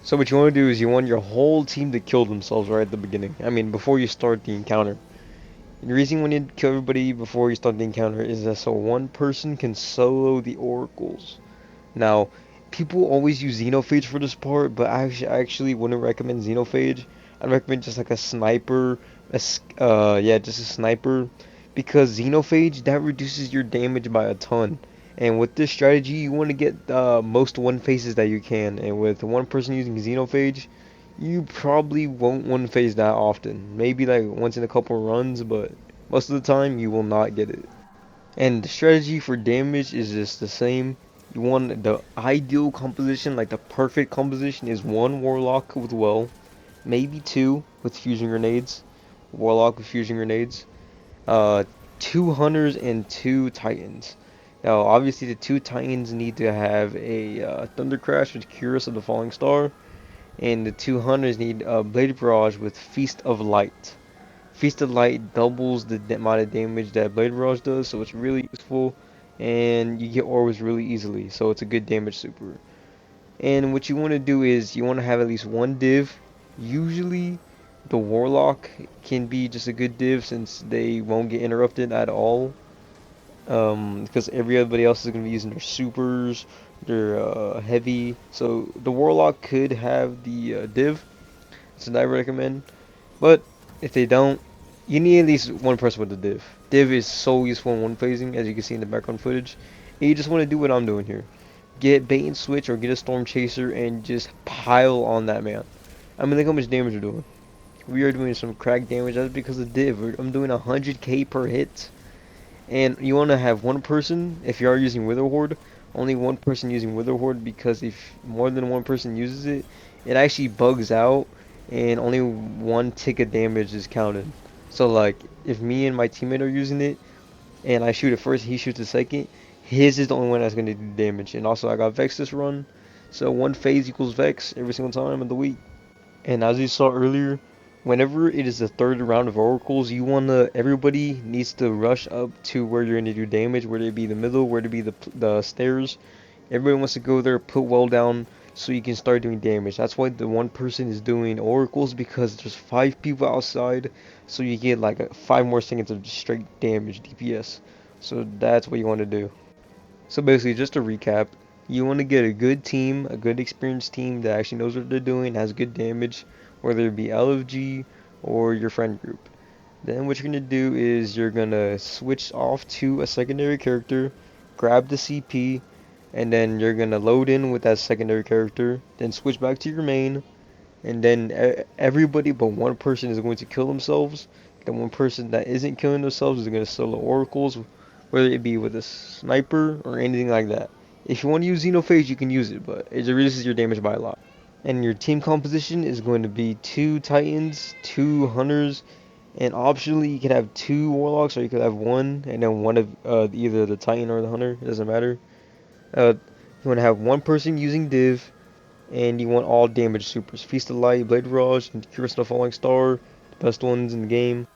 So what you want to do is you want your whole team to kill themselves right at the beginning. I mean, before you start the encounter. The reason we need to kill everybody before you start the encounter is that so one person can solo the oracles. Now, people always use Xenophage for this part, but I actually wouldn't recommend Xenophage. I'd recommend just like a sniper, yeah, just a sniper, because Xenophage that reduces your damage by a ton. And with this strategy, you want to get most one faces that you can. And with one person using Xenophage, you probably won't one phase that often. Maybe like once in a couple runs, but most of the time you will not get it. And the strategy for damage is just the same. You want the ideal composition, like the perfect composition is one warlock with well, maybe two with fusion grenades, warlock with fusion grenades, uh, two hunters and two titans. Now, obviously, the two titans need to have a thunder crash with Curus of the Falling Star, and the two hunters need a blade barrage with Feast of Light. Feast of Light doubles the amount of damage that Blade Barrage does, so it's really useful, and you get orbs really easily, so it's a good damage super. And what you want to do is you want to have at least one div. Usually, the Warlock can be just a good div since they won't get interrupted at all. Because everybody else is going to be using their supers, their heavy. So the Warlock could have the div, so that I recommend. But if they don't, you need at least one person with the div. Div is so useful in one phasing, as you can see in the background footage. And you just want to do what I'm doing here. Get bait and switch or get a storm chaser and just pile on that man. I mean, look how much damage we're doing. We are doing some crack damage. That's because of div. I'm doing 100k per hit. And you want to have one person, if you are using Wither Horde, only one person using Wither Horde, because if more than one person uses it, it actually bugs out and only one tick of damage is counted. So like, if me and my teammate are using it, and I shoot it first, he shoots it second, his is the only one that's going to do damage. And also I got Vex this run, so one phase equals Vex every single time of the week. And as you saw earlier, whenever it is the third round of oracles, everybody needs to rush up to where you're gonna do damage, whether it be the middle, whether it be the stairs. Everybody wants to go there, put well down, so you can start doing damage. That's why the one person is doing oracles, because there's five people outside, so you get like 5 more seconds of straight damage DPS. So that's what you want to do. So basically, just to recap, you want to get a good team, a good experienced team that actually knows what they're doing, has good damage, whether it be LFG or your friend group. Then what you're going to do is you're going to switch off to a secondary character, grab the CP, and then you're going to load in with that secondary character, then switch back to your main, and then everybody but one person is going to kill themselves. The one person that isn't killing themselves is going to solo oracles, whether it be with a sniper or anything like that. If you want to use Xenophage, you can use it, but it reduces your damage by a lot. And your team composition is going to be two Titans, two Hunters, and optionally you can have two Warlocks, or you could have one, and then one of either the Titan or the Hunter. It doesn't matter. You want to have one person using Div, and you want all damage supers. Feast of Light, Blade Rush, and Curse of the Falling Star, the best ones in the game.